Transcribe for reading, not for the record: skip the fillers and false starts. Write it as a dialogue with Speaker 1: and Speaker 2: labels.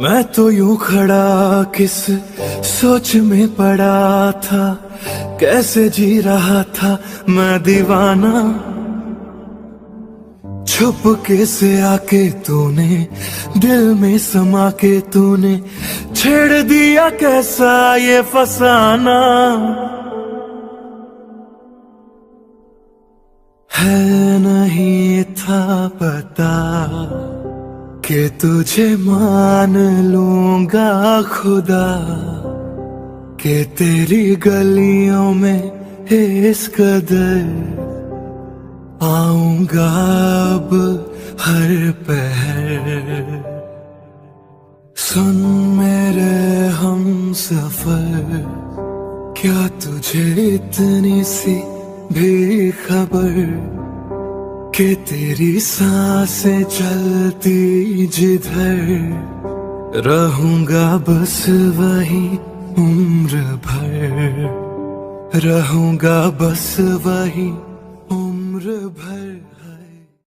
Speaker 1: मैं तो यूं खड़ा किस सोच में पड़ा था, कैसे जी रहा था मैं दीवाना। छुप के से आके तूने दिल में समा के तूने छेड़ दिया कैसा ये फसाना। है नहीं था पता कि तुझे मान लूंगा खुदा, कि तेरी गलियों में इस कदर आऊंगा अब हर पहर। सुन मेरे हम सफर, क्या तुझे इतनी सी भी खबर कि तेरी सांसें चलती जिधर रहूंगा बस वही उम्र भर, रहूंगा बस वही उम्र भर।